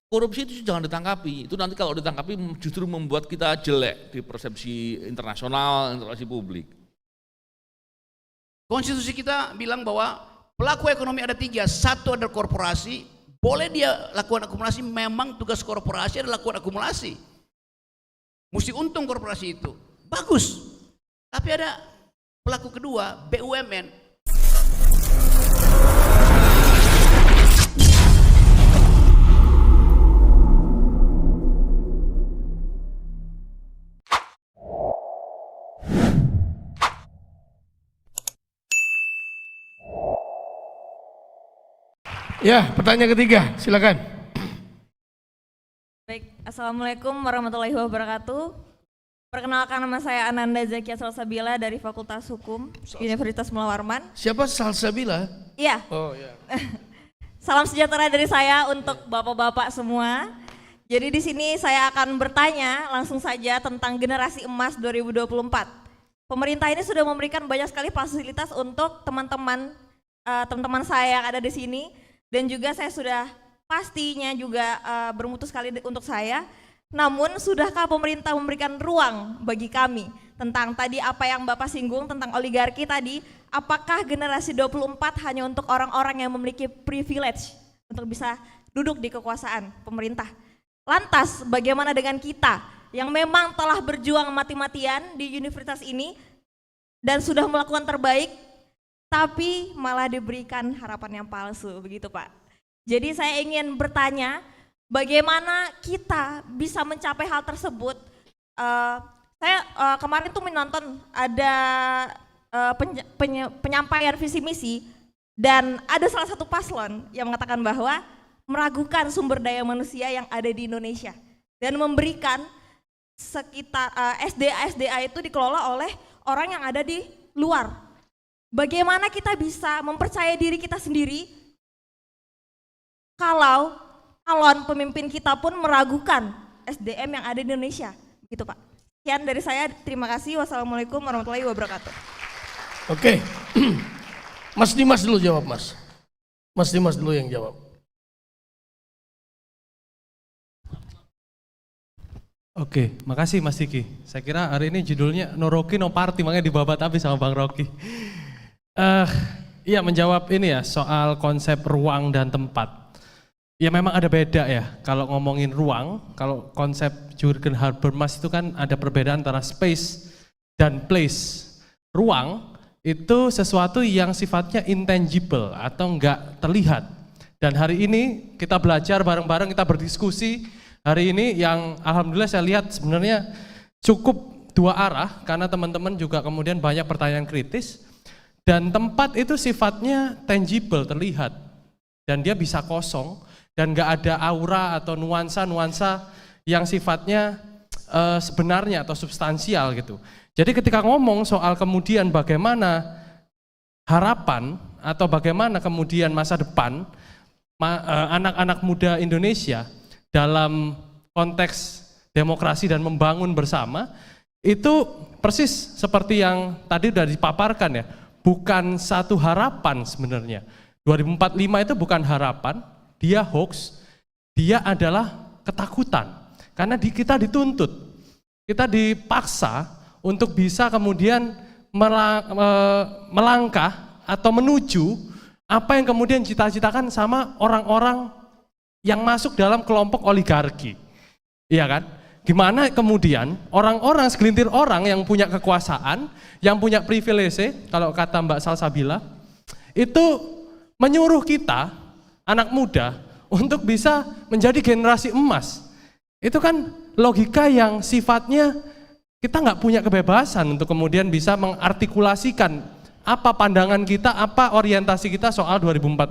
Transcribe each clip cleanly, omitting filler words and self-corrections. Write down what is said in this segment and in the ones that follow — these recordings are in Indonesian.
korupsi itu jangan ditangkapi. Itu nanti kalau ditangkapi justru membuat kita jelek di persepsi internasional, interaksi publik. Konstitusi kita bilang bahwa pelaku ekonomi ada 3. Satu adalah korporasi, boleh dia lakukan akumulasi, memang tugas korporasi adalah lakukan akumulasi. Mesti untung korporasi itu, bagus. Tapi ada pelaku kedua, BUMN. Ya, pertanyaan ketiga, silakan. Baik, Assalamualaikum warahmatullahi wabarakatuh. Perkenalkan, nama saya Ananda Zakia Salsabila dari Fakultas Hukum Universitas Mula Warman. Siapa Salsabila? Iya. Oh ya. Salam sejahtera dari saya untuk bapak-bapak semua. Jadi di sini saya akan bertanya langsung saja tentang generasi emas 2024. Pemerintah ini sudah memberikan banyak sekali fasilitas untuk teman-teman saya yang ada di sini. Dan juga saya sudah pastinya juga bermutu sekali untuk saya. Namun sudahkah pemerintah memberikan ruang bagi kami tentang tadi apa yang Bapak singgung tentang oligarki tadi, apakah generasi 24 hanya untuk orang-orang yang memiliki privilege untuk bisa duduk di kekuasaan pemerintah? Lantas bagaimana dengan kita yang memang telah berjuang mati-matian di universitas ini dan sudah melakukan terbaik, tapi malah diberikan harapan yang palsu, begitu Pak. Jadi saya ingin bertanya, bagaimana kita bisa mencapai hal tersebut? Saya kemarin tuh menonton ada penyampaian visi misi, dan ada salah satu paslon yang mengatakan bahwa meragukan sumber daya manusia yang ada di Indonesia dan memberikan sekitar SDA itu dikelola oleh orang yang ada di luar. Bagaimana kita bisa mempercaya diri kita sendiri kalau calon pemimpin kita pun meragukan SDM yang ada di Indonesia, gitu Pak. Sekian dari saya, terima kasih. Wassalamualaikum warahmatullahi wabarakatuh. Oke. Mas Dimas dulu jawab, Mas. Mas Dimas dulu yang jawab. Oke, makasih Mas Diki. Saya kira hari ini judulnya No Rocky No Party, makanya dibabat habis sama Bang Rocky. Iya, menjawab ini ya soal konsep ruang dan tempat. Ya memang ada beda ya, kalau ngomongin ruang, kalau konsep Jürgen Habermas itu kan ada perbedaan antara space dan place. Ruang itu sesuatu yang sifatnya intangible atau enggak terlihat. Dan hari ini kita belajar bareng-bareng, kita berdiskusi. Hari ini yang alhamdulillah saya lihat sebenarnya cukup dua arah, karena teman-teman juga kemudian banyak pertanyaan kritis. Dan tempat itu sifatnya tangible, terlihat. Dan dia bisa kosong, dan gak ada aura atau nuansa-nuansa yang sifatnya sebenarnya atau substansial gitu. Jadi ketika ngomong soal kemudian bagaimana harapan atau bagaimana kemudian masa depan anak-anak muda Indonesia dalam konteks demokrasi dan membangun bersama, itu persis seperti yang tadi sudah dipaparkan ya, bukan satu harapan sebenarnya. 2045 itu bukan harapan, dia hoax, dia adalah ketakutan. Karena kita dituntut, kita dipaksa untuk bisa kemudian melangkah atau menuju apa yang kemudian cita-citakan sama orang-orang yang masuk dalam kelompok oligarki. Iya kan? Gimana kemudian orang-orang, segelintir orang yang punya kekuasaan, yang punya privilege, kalau kata Mbak Salsabila, itu menyuruh kita, anak muda, untuk bisa menjadi generasi emas. Itu kan logika yang sifatnya kita nggak punya kebebasan untuk kemudian bisa mengartikulasikan apa pandangan kita, apa orientasi kita soal 2045.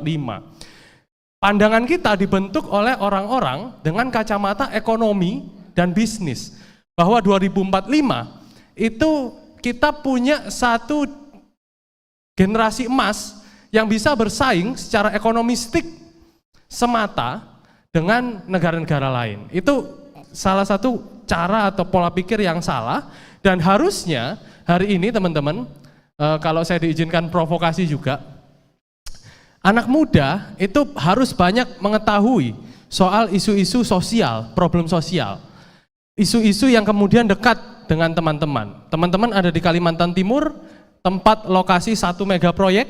Pandangan kita dibentuk oleh orang-orang dengan kacamata ekonomi dan bisnis. Bahwa 2045 itu kita punya satu generasi emas yang bisa bersaing secara ekonomistik semata dengan negara-negara lain. Itu salah satu cara atau pola pikir yang salah, dan harusnya hari ini teman-teman, kalau saya diizinkan provokasi juga, anak muda itu harus banyak mengetahui soal isu-isu sosial, problem sosial. Isu-isu yang kemudian dekat dengan teman-teman. Teman-teman ada di Kalimantan Timur, tempat lokasi satu mega proyek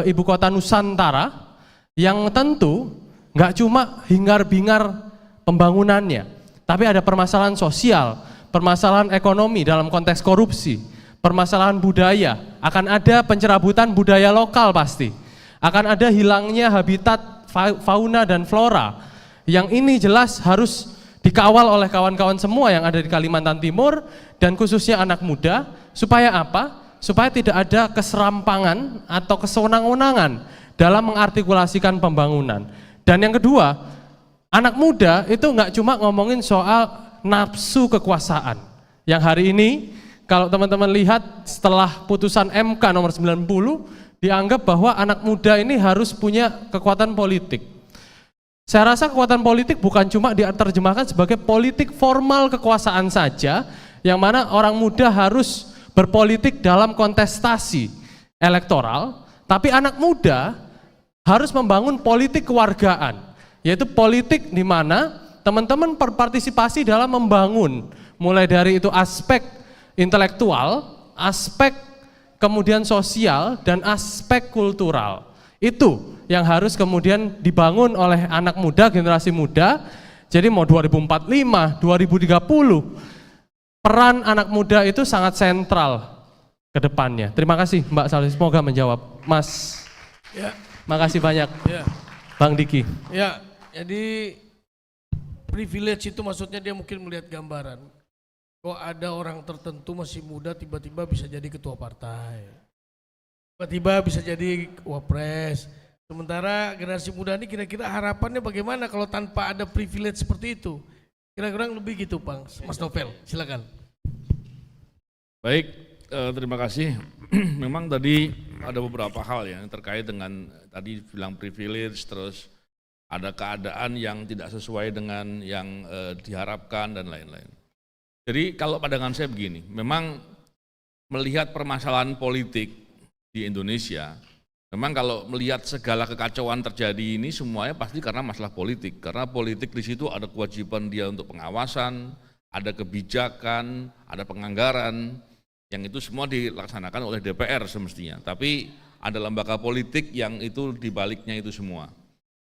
ibu kota Nusantara yang tentu nggak cuma hingar-bingar pembangunannya, tapi ada permasalahan sosial, permasalahan ekonomi dalam konteks korupsi, permasalahan budaya, akan ada pencerabutan budaya lokal pasti, akan ada hilangnya habitat fauna dan flora, yang ini jelas harus dikawal oleh kawan-kawan semua yang ada di Kalimantan Timur dan khususnya anak muda, supaya apa? Supaya tidak ada keserampangan atau kesewenang-wenangan dalam mengartikulasikan pembangunan. Dan yang kedua, anak muda itu nggak cuma ngomongin soal nafsu kekuasaan. Yang hari ini kalau teman-teman lihat setelah putusan MK nomor 90 dianggap bahwa anak muda ini harus punya kekuatan politik. Saya rasa kekuatan politik bukan cuma diterjemahkan sebagai politik formal kekuasaan saja, yang mana orang muda harus berpolitik dalam kontestasi elektoral, tapi anak muda harus membangun politik kewargaan, yaitu politik di mana teman-teman berpartisipasi dalam membangun, mulai dari itu aspek intelektual, aspek kemudian sosial, dan aspek kultural. Itu yang harus kemudian dibangun oleh anak muda, generasi muda. Jadi mau 2045, 2030, peran anak muda itu sangat sentral ke depannya. Terima kasih Mbak Salih, semoga menjawab. Mas, Ya, makasih banyak. ya, Bang Diki. ya. Jadi privilege itu maksudnya dia mungkin melihat gambaran. Kok ada orang tertentu masih muda tiba-tiba bisa jadi ketua partai, tiba-tiba bisa jadi wapres. Sementara generasi muda ini kira-kira harapannya bagaimana kalau tanpa ada privilege seperti itu? Kira-kira lebih gitu, Bang. Mas Novel, silakan. Baik, terima kasih. Memang tadi ada beberapa hal yang terkait dengan tadi bilang privilege, terus ada keadaan yang tidak sesuai dengan yang diharapkan dan lain-lain. Jadi kalau pandangan saya begini, memang melihat permasalahan politik di Indonesia, memang kalau melihat segala kekacauan terjadi ini semuanya pasti karena masalah politik. Karena politik di situ ada kewajiban dia untuk pengawasan, ada kebijakan, ada penganggaran, yang itu semua dilaksanakan oleh DPR semestinya. Tapi ada lembaga politik yang itu dibaliknya itu semua.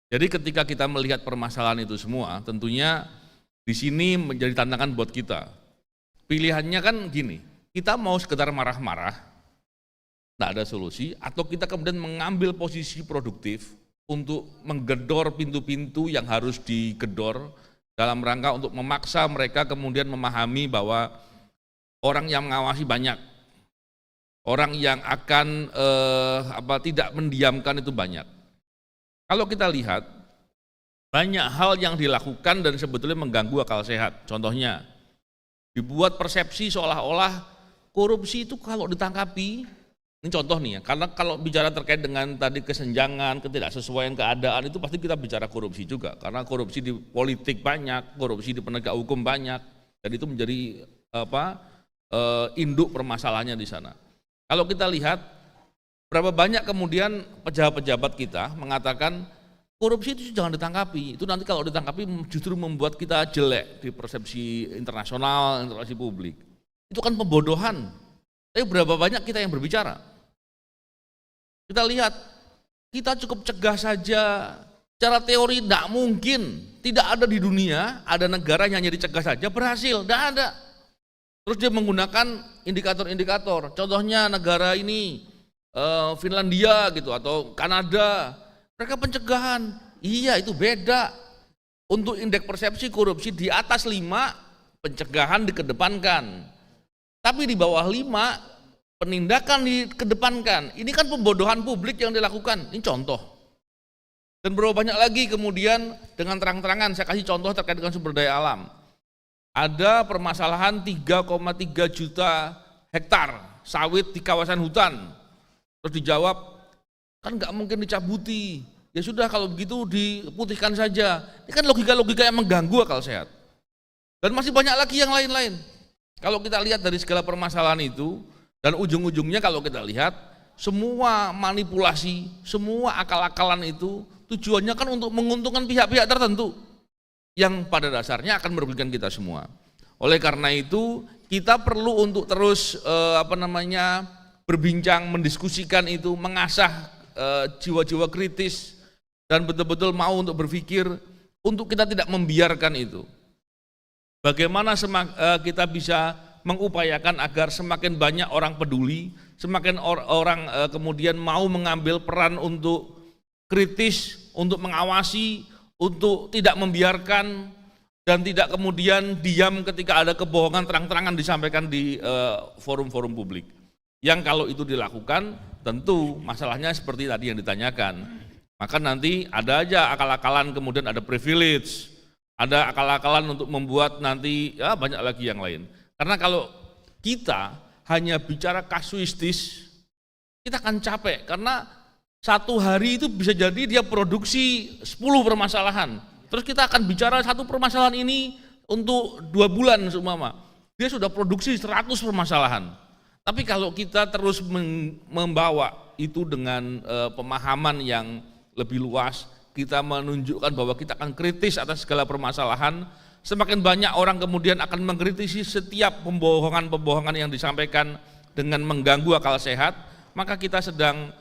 Jadi ketika kita melihat permasalahan itu semua, tentunya di sini menjadi tantangan buat kita. Pilihannya kan gini, kita mau sekedar marah-marah, tidak ada solusi, atau kita kemudian mengambil posisi produktif untuk menggedor pintu-pintu yang harus digedor dalam rangka untuk memaksa mereka kemudian memahami bahwa orang yang mengawasi banyak, orang yang akan tidak mendiamkan itu banyak. Kalau kita lihat, banyak hal yang dilakukan dan sebetulnya mengganggu akal sehat. Contohnya, dibuat persepsi seolah-olah korupsi itu kalau ditangkapi, ini contoh nih ya, karena kalau bicara terkait dengan tadi kesenjangan, ketidaksesuaian keadaan itu pasti kita bicara korupsi juga, karena korupsi di politik banyak, korupsi di penegak hukum banyak, dan itu menjadi induk permasalahannya di sana. Kalau kita lihat, berapa banyak kemudian pejabat-pejabat kita mengatakan korupsi itu jangan ditangkapi, itu nanti kalau ditangkapi justru membuat kita jelek di persepsi internasional, interaksi publik. Itu kan pembodohan. Tapi berapa banyak kita yang berbicara? Kita lihat, kita cukup cegah saja. Secara teori tidak mungkin, tidak ada di dunia, ada negara yang hanya dicegah saja berhasil, tidak ada. Terus dia menggunakan indikator-indikator, contohnya negara ini, Finlandia gitu atau Kanada, mereka pencegahan, iya itu beda. Untuk indeks persepsi korupsi di atas 5, pencegahan dikedepankan. Tapi di bawah 5, penindakan dikedepankan. Ini kan pembodohan publik yang dilakukan, ini contoh. Dan berapa banyak lagi kemudian dengan terang-terangan, saya kasih contoh terkait dengan sumber daya alam. Ada permasalahan 3,3 juta hektar sawit di kawasan hutan. Terus dijawab, kan nggak mungkin dicabuti. Ya sudah kalau begitu diputihkan saja. Ini kan logika-logika yang mengganggu akal sehat. Dan masih banyak lagi yang lain-lain. Kalau kita lihat dari segala permasalahan itu, dan ujung-ujungnya kalau kita lihat, semua manipulasi, semua akal-akalan itu tujuannya kan untuk menguntungkan pihak-pihak tertentu yang pada dasarnya akan merugikan kita semua. Oleh karena itu kita perlu untuk terus berbincang, mendiskusikan itu, mengasah jiwa-jiwa kritis dan betul-betul mau untuk berpikir untuk kita tidak membiarkan itu. Bagaimana kita bisa mengupayakan agar semakin banyak orang peduli, semakin orang kemudian mau mengambil peran untuk kritis, untuk mengawasi, untuk tidak membiarkan dan tidak kemudian diam ketika ada kebohongan terang-terangan disampaikan di forum-forum publik. Yang kalau itu dilakukan tentu masalahnya seperti tadi yang ditanyakan. Maka nanti ada aja akal-akalan, kemudian ada privilege, ada akal-akalan untuk membuat nanti ya banyak lagi yang lain. Karena kalau kita hanya bicara kasuistis, kita akan capek karena satu hari itu bisa jadi dia produksi 10 permasalahan. Terus kita akan bicara satu permasalahan ini untuk 2 bulan seumpama. Dia sudah produksi 100 permasalahan. Tapi kalau kita terus membawa itu dengan pemahaman yang lebih luas, kita menunjukkan bahwa kita akan kritis atas segala permasalahan, semakin banyak orang kemudian akan mengkritisi setiap pembohongan-pembohongan yang disampaikan dengan mengganggu akal sehat, maka kita sedang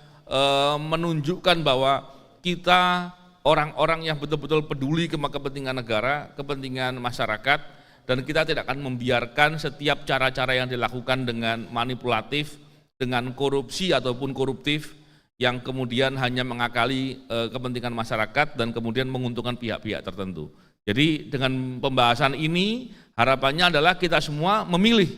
menunjukkan bahwa kita orang-orang yang betul-betul peduli kepentingan negara, kepentingan masyarakat, dan kita tidak akan membiarkan setiap cara-cara yang dilakukan dengan manipulatif, dengan korupsi ataupun koruptif, yang kemudian hanya mengakali kepentingan masyarakat dan kemudian menguntungkan pihak-pihak tertentu. Jadi dengan pembahasan ini harapannya adalah kita semua memilih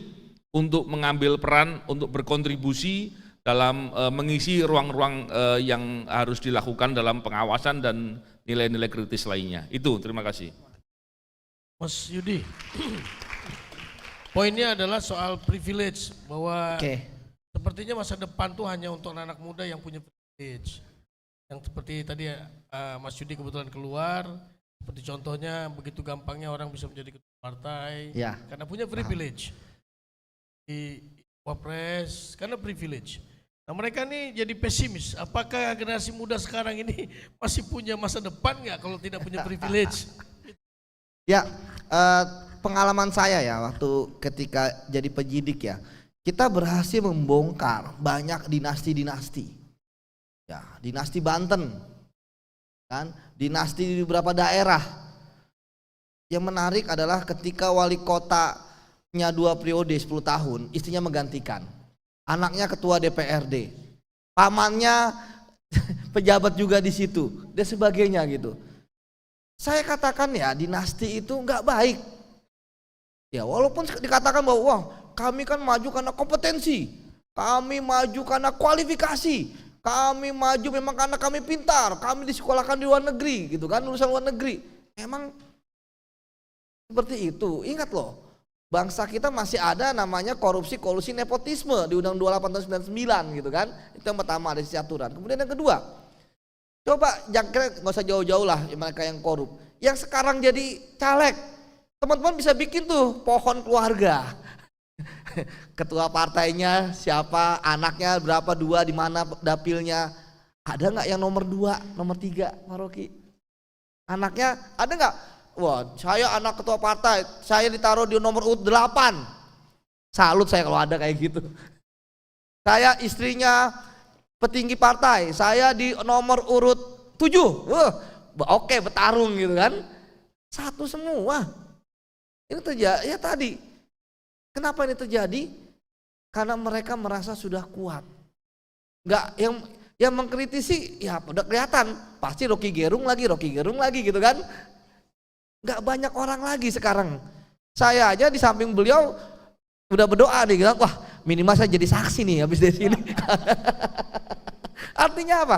untuk mengambil peran, untuk berkontribusi dalam mengisi ruang-ruang yang harus dilakukan dalam pengawasan dan nilai-nilai kritis lainnya. Itu, terima kasih. Mas Yudi, poinnya adalah soal privilege, bahwa sepertinya masa depan tuh hanya untuk anak muda yang punya privilege. Yang seperti tadi Mas Yudi kebetulan keluar, seperti contohnya begitu gampangnya orang bisa menjadi ketua partai karena punya privilege. Di Wapres karena privilege. Nah mereka nih jadi pesimis, apakah generasi muda sekarang ini masih punya masa depan nggak kalau tidak punya privilege? Ya, pengalaman saya ya waktu ketika jadi penyidik ya, kita berhasil membongkar banyak dinasti-dinasti. Ya, dinasti Banten, kan, dinasti di beberapa daerah. Yang menarik adalah ketika wali kotanya 2 periode 10 tahun, istrinya menggantikan. Anaknya ketua DPRD, pamannya pejabat juga di situ, dan sebagainya gitu. Saya katakan ya dinasti itu nggak baik. Ya walaupun dikatakan bahwa wah, kami kan maju karena kompetensi, kami maju karena kualifikasi, kami maju memang karena kami pintar, kami disekolahkan di luar negeri gitu kan, lulusan luar negeri. Emang seperti itu. Ingat loh, bangsa kita masih ada namanya korupsi, kolusi, nepotisme di Undang 28 tahun 99 gitu kan. Itu yang pertama, ada sisi aturan. Kemudian yang kedua, coba jangan nggak usah jauh-jauh lah mereka yang korup. Yang sekarang jadi caleg, teman-teman bisa bikin tuh pohon keluarga. Ketua partainya siapa, anaknya berapa, 2 di mana dapilnya. Ada nggak yang nomor 2, nomor 3, Pak Rocky? Anaknya ada nggak? Wah, saya anak ketua partai, saya ditaruh di nomor urut 8. Salut saya kalau ada kayak gitu. Saya istrinya petinggi partai, saya di nomor urut 7. Oke, bertarung gitu kan. Satu semua. Ini terjadi ya tadi. Kenapa ini terjadi? Karena mereka merasa sudah kuat. Enggak, yang mengkritisi ya udah kelihatan, pasti Rocky Gerung lagi gitu kan. Nggak banyak orang lagi sekarang. Saya aja di samping beliau udah berdoa nih, bilang, wah minimal saya jadi saksi nih habis dari sini. Artinya apa?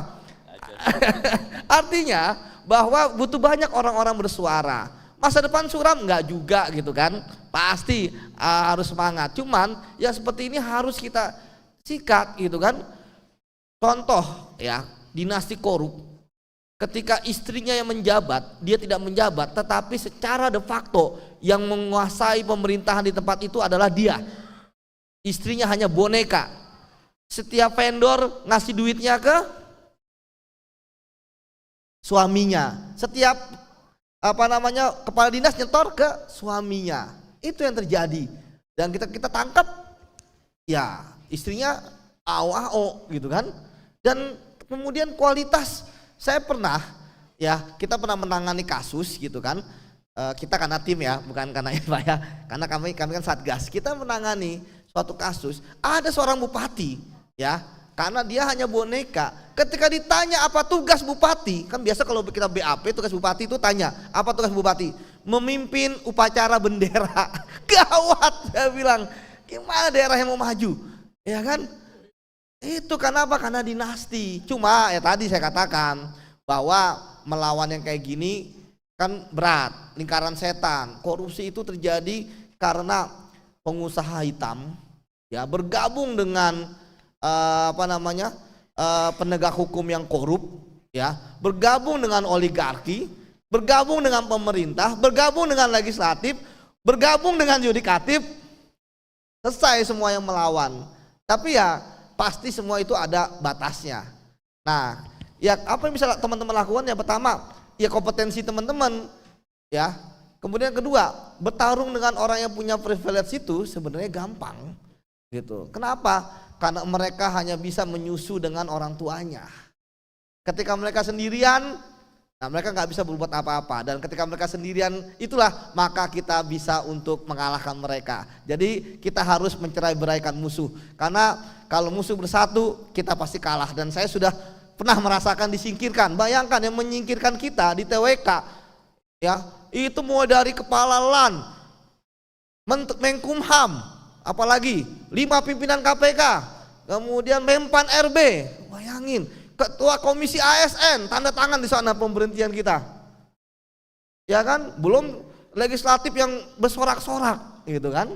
Artinya bahwa butuh banyak orang-orang bersuara. Masa depan suram nggak juga gitu kan? Pasti harus semangat. Cuman ya seperti ini harus kita sikat gitu kan? Contoh ya, dinasti korup. Ketika istrinya yang menjabat, dia tidak menjabat, tetapi secara de facto yang menguasai pemerintahan di tempat itu adalah dia. Istrinya hanya boneka. Setiap vendor ngasih duitnya ke suaminya. Setiap kepala dinas nyetor ke suaminya. Itu yang terjadi. Dan kita tangkap ya istrinya AO gitu kan. Dan kemudian kualitas, saya pernah kita pernah menangani kasus gitu kan. Kita karena tim ya, bukan karena Pak ya. Karena kami kan Satgas. Kita menangani suatu kasus, ada seorang bupati ya, karena dia hanya boneka. Ketika ditanya apa tugas bupati, kan biasa kalau kita BAP tugas bupati itu tanya, apa tugas bupati? Memimpin upacara bendera. Gawat, saya bilang, gimana daerah yang mau maju? Ya kan? Itu kenapa? Karena dinasti. Cuma ya tadi saya katakan bahwa melawan yang kayak gini kan berat, lingkaran setan. Korupsi itu terjadi karena pengusaha hitam ya bergabung dengan penegak hukum yang korup ya, bergabung dengan oligarki, bergabung dengan pemerintah, bergabung dengan legislatif, bergabung dengan yudikatif, selesai semua yang melawan. Tapi ya pasti semua itu ada batasnya. Nah, ya apa yang bisa teman-teman lakukan? Yang pertama, ya kompetensi teman-teman ya. Kemudian kedua, bertarung dengan orang yang punya privilege itu sebenarnya gampang gitu. Kenapa? Karena mereka hanya bisa menyusu dengan orang tuanya. Ketika mereka sendirian, nah mereka nggak bisa berbuat apa-apa. Dan ketika mereka sendirian, itulah maka kita bisa untuk mengalahkan mereka. Jadi kita harus mencerai-beraikan musuh. Karena kalau musuh bersatu, kita pasti kalah. Dan saya sudah pernah merasakan disingkirkan. Bayangkan yang menyingkirkan kita di TWK, ya itu mulai dari kepala LAN, Menkumham, apalagi 5 pimpinan KPK, kemudian Mempan RB, bayangin, ketua komisi ASN, tanda tangan di sana pemberhentian kita, ya kan, belum legislatif yang bersorak-sorak, gitu kan,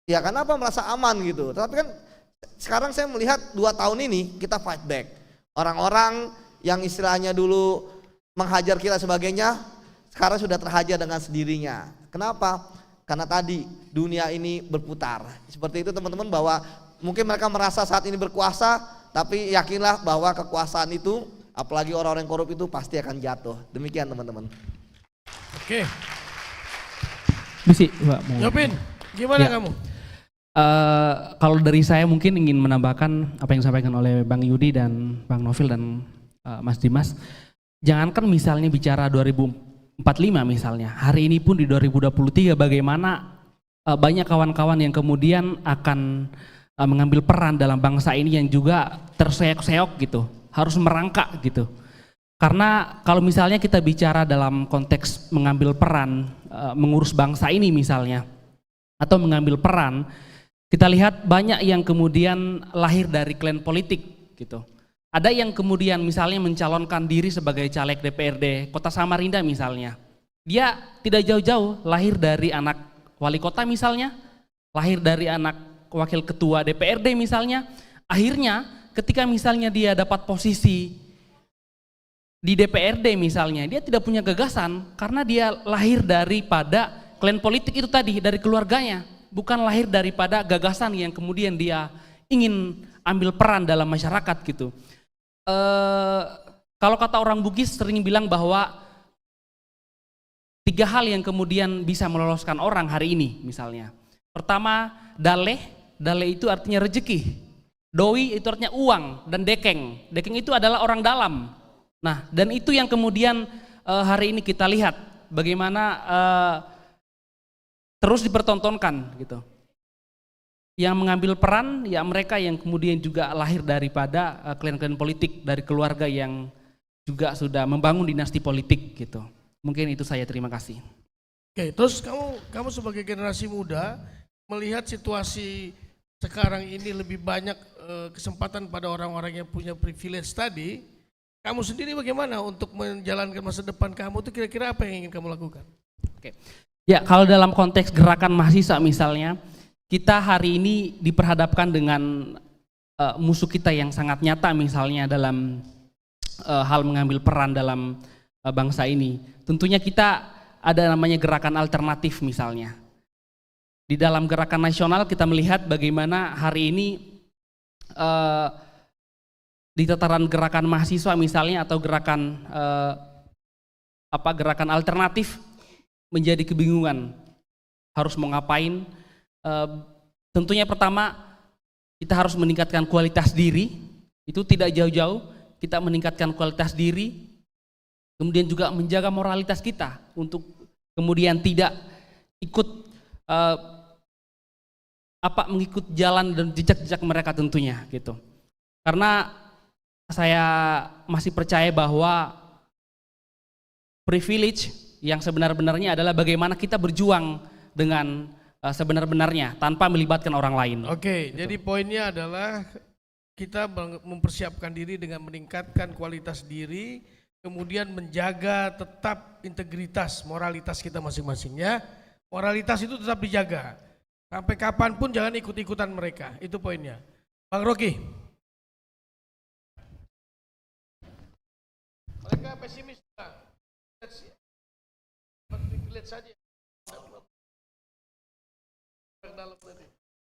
ya kenapa merasa aman gitu, tapi kan sekarang saya melihat 2 tahun ini kita fight back, orang-orang yang istilahnya dulu menghajar kita sebagainya, sekarang sudah terhajar dengan sendirinya. Kenapa? Karena tadi dunia ini berputar. Seperti itu teman-teman, bahwa mungkin mereka merasa saat ini berkuasa, tapi yakinlah bahwa kekuasaan itu, apalagi orang-orang yang korup itu pasti akan jatuh. Demikian teman-teman. Oke. Bisi, Pak, mau. Yopin, gimana Ya. kamu? Kalau dari saya mungkin ingin menambahkan apa yang disampaikan oleh Bang Yudi dan Bang Novil dan Mas Dimas. Jangankan misalnya bicara 2045 misalnya, hari ini pun di 2023 bagaimana banyak kawan-kawan yang kemudian akan mengambil peran dalam bangsa ini yang juga terseok-seok gitu, harus merangkak gitu. Karena kalau misalnya kita bicara dalam konteks mengambil peran mengurus bangsa ini misalnya, atau mengambil peran, kita lihat banyak yang kemudian lahir dari klan politik gitu. Ada yang kemudian misalnya mencalonkan diri sebagai caleg DPRD Kota Samarinda misalnya. Dia tidak jauh-jauh lahir dari anak wali kota misalnya, lahir dari anak wakil ketua DPRD misalnya. Akhirnya ketika misalnya dia dapat posisi di DPRD misalnya, dia tidak punya gagasan karena dia lahir daripada klan politik itu tadi, dari keluarganya. Bukan lahir daripada gagasan yang kemudian dia ingin ambil peran dalam masyarakat gitu. Kalau kata orang Bugis sering bilang bahwa 3 hal yang kemudian bisa meloloskan orang hari ini misalnya. Pertama, daleh itu artinya rezeki. Doi itu artinya uang, dan dekeng itu adalah orang dalam. Nah, dan itu yang kemudian hari ini kita lihat bagaimana terus dipertontonkan gitu. Yang mengambil peran ya mereka yang kemudian juga lahir daripada klan-klan politik, dari keluarga yang juga sudah membangun dinasti politik gitu. Mungkin itu saya, terima kasih. Oke, terus kamu sebagai generasi muda melihat situasi sekarang ini lebih banyak kesempatan pada orang-orang yang punya privilege tadi. Kamu sendiri bagaimana untuk menjalankan masa depan kamu itu, kira-kira apa yang ingin kamu lakukan? Oke. Ya, kalau dalam konteks gerakan mahasiswa misalnya, kita hari ini diperhadapkan dengan musuh kita yang sangat nyata misalnya dalam hal mengambil peran dalam bangsa ini. Tentunya kita ada namanya gerakan alternatif misalnya. Di dalam gerakan nasional kita melihat bagaimana hari ini di tataran gerakan mahasiswa misalnya atau gerakan gerakan alternatif menjadi kebingungan harus mau ngapain. Tentunya pertama kita harus meningkatkan kualitas diri, itu tidak jauh-jauh kita meningkatkan kualitas diri, kemudian juga menjaga moralitas kita untuk kemudian tidak ikut mengikut jalan dan jejak-jejak mereka tentunya gitu. Karena saya masih percaya bahwa privilege yang sebenar-benarnya adalah bagaimana kita berjuang dengan sebenar-benarnya tanpa melibatkan orang lain. Oke, jadi poinnya adalah kita mempersiapkan diri dengan meningkatkan kualitas diri, kemudian menjaga tetap integritas, moralitas kita masing-masingnya. Moralitas itu tetap dijaga. Sampai kapanpun jangan ikut-ikutan mereka, itu poinnya. Bang Rocky. Mereka pesimis. Lihat saja.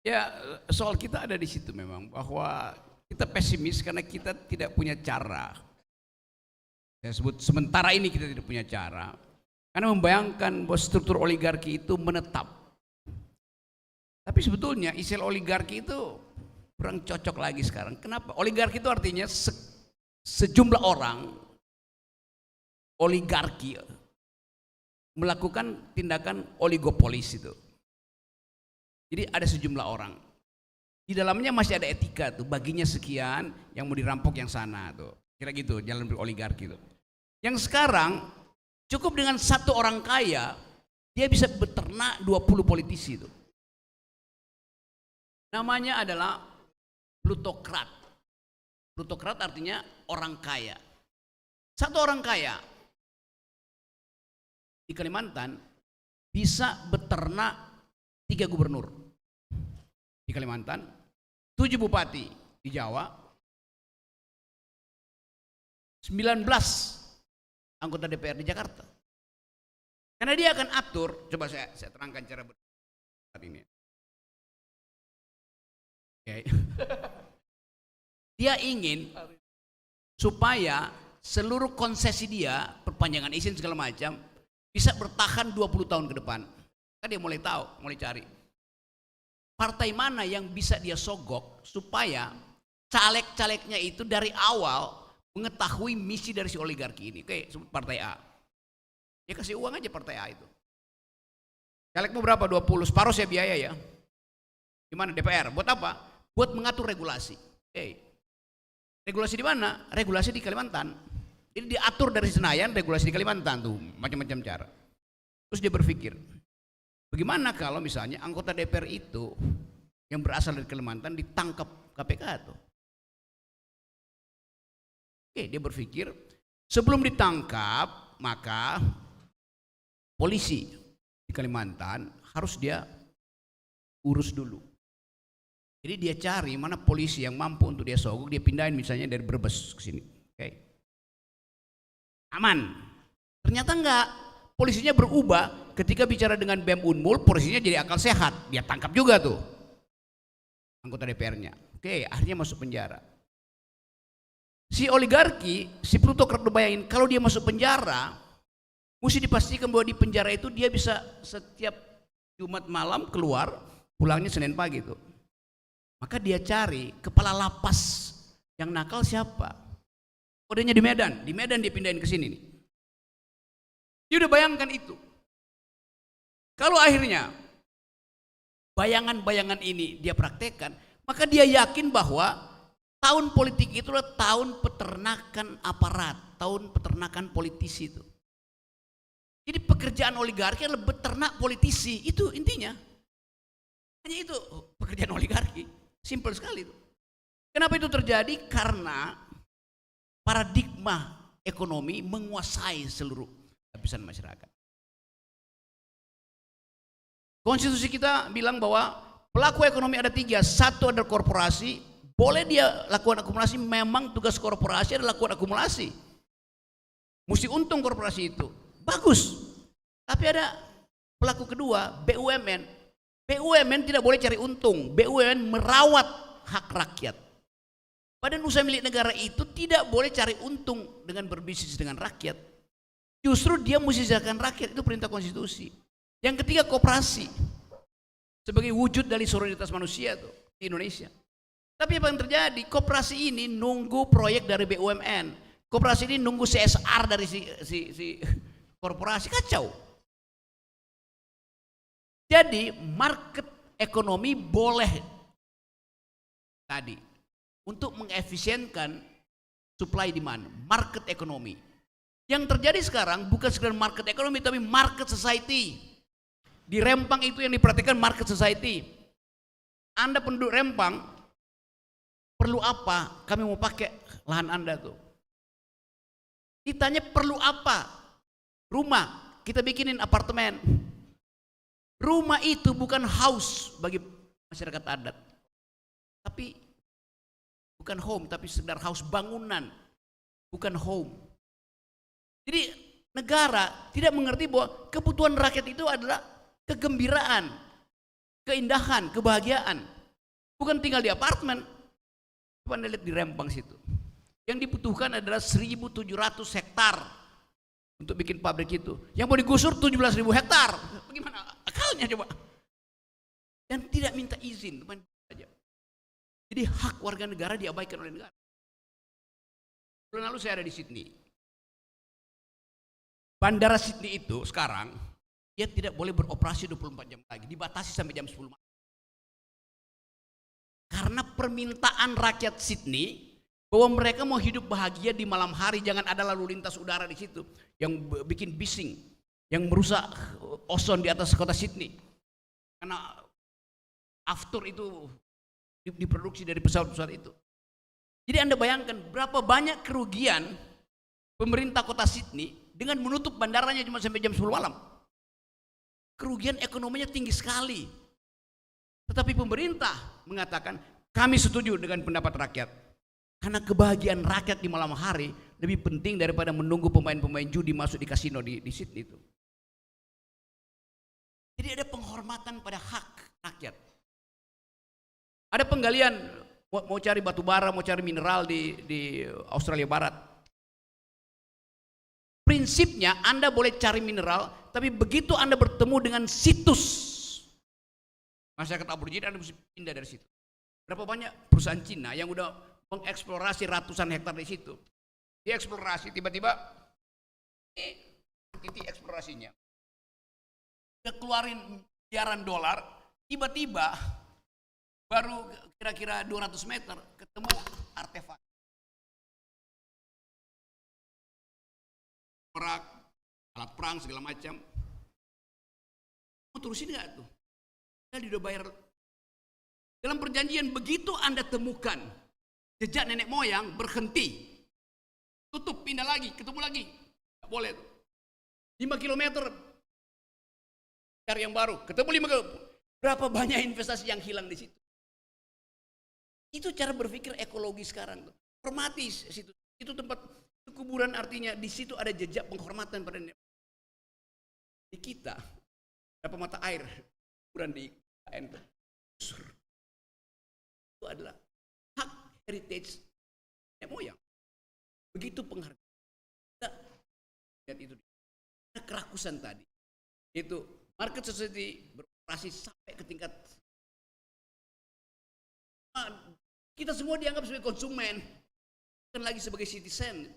Ya, soal kita ada di situ memang, bahwa kita pesimis karena kita tidak punya cara. Saya sebut sementara ini kita tidak punya cara. Karena membayangkan bahwa struktur oligarki itu menetap. Tapi sebetulnya istilah oligarki itu kurang cocok lagi sekarang. Kenapa? Oligarki itu artinya sejumlah orang oligarki melakukan tindakan oligopolis itu. Jadi ada sejumlah orang. Di dalamnya masih ada etika tuh, baginya sekian, yang mau dirampok yang sana tuh. Kira gitu jalan oligarki itu. Yang sekarang cukup dengan satu orang kaya, dia bisa beternak 20 politisi itu. Namanya adalah plutokrat. Plutokrat artinya orang kaya. Satu orang kaya di Kalimantan bisa beternak 3 gubernur di Kalimantan, 7 bupati di Jawa, 19 anggota DPR di Jakarta. Karena dia akan atur, coba saya terangkan cara saat ini. Okay. Dia ingin supaya seluruh konsesi dia, perpanjangan izin segala macam, bisa bertahan 20 tahun ke depan. Kan dia mulai tahu, mulai cari partai mana yang bisa dia sogok supaya caleg-calegnya itu dari awal mengetahui misi dari si oligarki ini. Oke, sebut partai A. Dia kasih uang aja partai A itu. Caleg mau berapa? 20, separuh saya biaya ya. Gimana DPR? Buat apa? Buat mengatur regulasi. Regulasi di mana? Regulasi di Kalimantan. Jadi diatur dari Senayan, regulasi di Kalimantan tuh, macam-macam cara. Terus dia berpikir, bagaimana kalau misalnya anggota DPR itu yang berasal dari Kalimantan ditangkap KPK tuh? Oke, dia berpikir sebelum ditangkap maka polisi di Kalimantan harus dia urus dulu. Jadi dia cari mana polisi yang mampu untuk dia sogok, dia pindahin misalnya dari Brebes ke sini. Oke. Aman. Ternyata enggak. Polisinya berubah ketika bicara dengan BEM Unmul, polisinya jadi akal sehat. Dia tangkap juga tuh anggota DPR-nya. Oke, akhirnya masuk penjara. Si oligarki, si plutokrat, bayangin kalau dia masuk penjara, mesti dipastikan bahwa di penjara itu dia bisa setiap Jumat malam keluar, pulangnya Senin pagi tuh. Maka dia cari kepala lapas yang nakal siapa? Kodenya di Medan dia pindahin ke sini nih. Dia udah bayangkan itu. Kalau akhirnya bayangan-bayangan ini dia praktekkan, maka dia yakin bahwa tahun politik itu adalah tahun peternakan aparat, tahun peternakan politisi itu. Jadi pekerjaan oligarki adalah beternak politisi, itu intinya. Hanya itu pekerjaan oligarki. Simpel sekali itu. Kenapa itu terjadi? Karena paradigma ekonomi menguasai seluruh lapisan masyarakat. Konstitusi kita bilang bahwa pelaku ekonomi ada 3. Satu adalah korporasi. Boleh dia lakukan akumulasi, memang tugas korporasi adalah lakukan akumulasi. Mesti untung korporasi itu. Bagus. Tapi ada pelaku kedua, BUMN. BUMN tidak boleh cari untung. BUMN merawat hak rakyat. Badan usaha milik negara itu tidak boleh cari untung dengan berbisnis dengan rakyat. Justru dia mesti sejahterakan rakyat, itu perintah konstitusi. Yang ketiga, koperasi sebagai wujud dari solidaritas manusia tuh di Indonesia. Tapi apa yang terjadi? Koperasi ini nunggu proyek dari BUMN, koperasi ini nunggu CSR dari si korporasi, kacau. Jadi market ekonomi boleh tadi untuk mengefisienkan supply demand, market ekonomi. Yang terjadi sekarang bukan sekedar market ekonomi tapi market society. Di Rempang itu yang diperhatikan market society. Anda penduduk Rempang perlu apa? Kami mau pakai lahan Anda tuh. Ditanya perlu apa? Rumah, kita bikinin apartemen. Rumah itu bukan house bagi masyarakat adat. Tapi bukan home, tapi sekedar house, bangunan. Bukan home. Jadi negara tidak mengerti bahwa kebutuhan rakyat itu adalah kegembiraan, keindahan, kebahagiaan. Bukan tinggal di apartemen. Coba Anda lihat di Rempang situ. Yang dibutuhkan adalah 1.700 hektar untuk bikin pabrik itu. Yang mau digusur 17.000 hektar. Bagaimana akalnya coba? Dan tidak minta izin, teman saja. Jadi hak warga negara diabaikan oleh negara. Bulan lalu saya ada di Sydney. Bandara Sydney itu sekarang dia tidak boleh beroperasi 24 jam lagi, dibatasi sampai jam 10 malam. Karena permintaan rakyat Sydney bahwa mereka mau hidup bahagia di malam hari, jangan ada lalu lintas udara di situ yang bikin bising, yang merusak ozon di atas kota Sydney. Karena aftur itu diproduksi dari pesawat-pesawat itu. Jadi Anda bayangkan berapa banyak kerugian pemerintah kota Sydney dengan menutup bandaranya cuma sampai jam 10 malam. Kerugian ekonominya tinggi sekali. Tetapi pemerintah mengatakan kami setuju dengan pendapat rakyat. Karena kebahagiaan rakyat di malam hari lebih penting daripada menunggu pemain-pemain judi masuk di kasino di Sydney itu. Jadi ada penghormatan pada hak rakyat. Ada penggalian, mau cari batu bara, mau cari mineral di Australia Barat. Prinsipnya Anda boleh cari mineral, tapi begitu Anda bertemu dengan situs masyarakat aborigin, Anda mesti pindah dari situ. Berapa banyak perusahaan Cina yang udah mengeksplorasi ratusan hektar di situ. Dia eksplorasi, tiba-tiba titik eksplorasinya. Dia keluarin miliaran dolar, tiba-tiba baru kira-kira 200 meter ketemu artefak. Perak, alat perang segala macam. Mau terusin nggak tuh? Dia udah bayar. Dalam perjanjian begitu Anda temukan jejak nenek moyang, berhenti, tutup, pindah lagi, ketemu lagi, nggak boleh tuh. 5 kilometer cari yang baru, ketemu 5 kilometer. Berapa banyak investasi yang hilang di situ? Itu cara berpikir ekologi sekarang tuh. Hormati situ. Itu tempat kuburan, artinya di situ ada jejak penghormatan pada nenek. Di kita berapa mata air kuburan di KN itu adalah hak heritage nenek moyang. Begitu penghargaan. Lihat itu. Ada kerakusan tadi. Itu market society beroperasi sampai ke tingkat kita semua dianggap sebagai konsumen, bukan lagi sebagai citizen.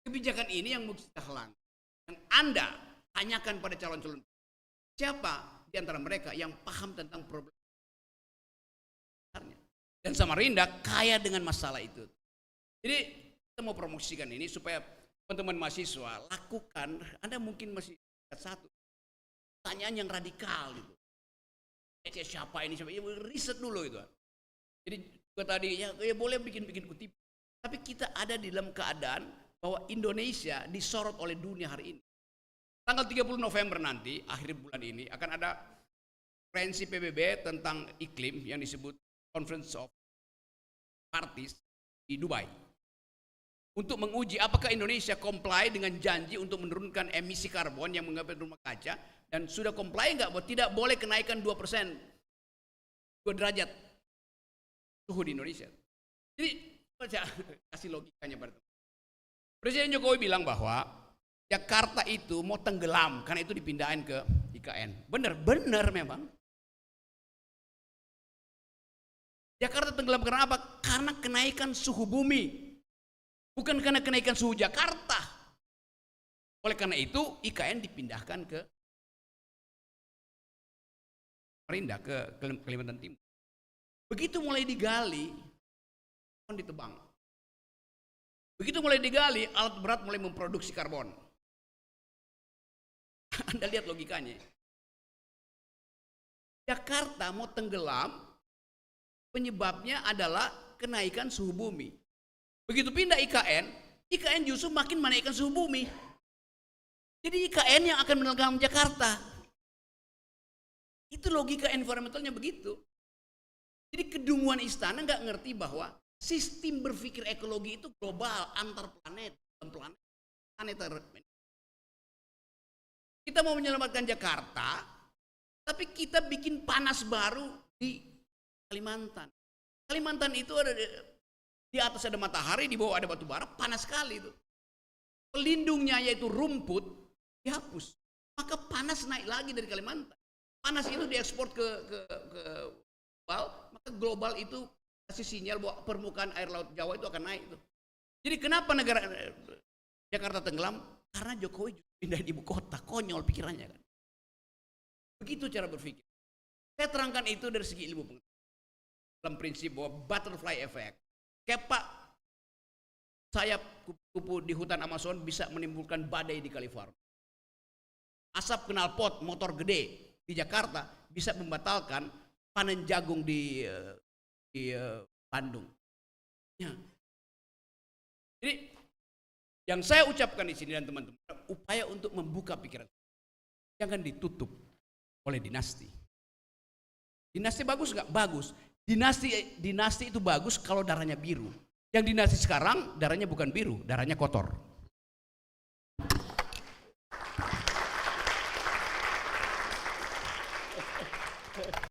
Kebijakan ini yang mesti kita halang. Yang Anda tanyakan pada calon-calon, siapa di antara mereka yang paham tentang problem? Dan Samarinda kaya dengan masalah itu. Jadi kita mau promosikan ini supaya teman-teman mahasiswa lakukan. Anda mungkin masih satu pertanyaan yang radikal gitu. Siapa ini, siapa? Ya, riset dulu itu. Jadi juga tadi ya boleh bikin kutipan. Tapi kita ada di dalam keadaan bahwa Indonesia disorot oleh dunia hari ini. Tanggal 30 November nanti, akhir bulan ini akan ada konferensi PBB tentang iklim yang disebut Conference of Parties di Dubai. Untuk menguji apakah Indonesia comply dengan janji untuk menurunkan emisi karbon yang menggambar rumah kaca, dan sudah comply enggak bahwa tidak boleh kenaikan 2%, 2 derajat suhu di Indonesia. Jadi saya kasih logikanya pada teman. Presiden Jokowi bilang bahwa Jakarta itu mau tenggelam karena itu dipindahin ke IKN. Benar memang. Jakarta tenggelam karena apa? Karena kenaikan suhu bumi. Bukan karena kenaikan suhu Jakarta. Oleh karena itu IKN dipindahkan ke Samarinda, ke Kalimantan Timur. Begitu mulai digali, ditebang. Begitu mulai digali, alat berat mulai memproduksi karbon. Anda lihat logikanya. Jakarta mau tenggelam, penyebabnya adalah kenaikan suhu bumi. Begitu pindah IKN, IKN justru makin menaikkan suhu bumi. Jadi IKN yang akan menenggelam Jakarta. Itu logika environmentalnya begitu. Jadi kedunguan istana nggak ngerti bahwa sistem berpikir ekologi itu global, antar planet, planeter. Kita mau menyelamatkan Jakarta, tapi kita bikin panas baru di Kalimantan. Kalimantan itu ada di atas ada matahari, di bawah ada batu bara, panas sekali itu. Pelindungnya yaitu rumput dihapus, maka panas naik lagi dari Kalimantan. Panas itu diekspor ke global, maka global itu kasih sinyal bahwa permukaan air laut Jawa itu akan naik itu. Jadi kenapa negara Jakarta tenggelam? Karena Jokowi pindah di ibu kota, konyol pikirannya kan. Begitu cara berpikir. Saya terangkan itu dari segi ilmu pengetahuan. Dalam prinsip bahwa butterfly effect. Kayak Pak, sayap kupu-kupu di hutan Amazon bisa menimbulkan badai di California. Asap knalpot motor gede di Jakarta bisa membatalkan panen jagung di Bandung. Ya. Jadi yang saya ucapkan di sini dan teman-teman, upaya untuk membuka pikiran. Jangan ditutup oleh dinasti. Dinasti bagus nggak? Bagus. Dinasti itu bagus kalau darahnya biru. Yang dinasti sekarang darahnya bukan biru, darahnya kotor.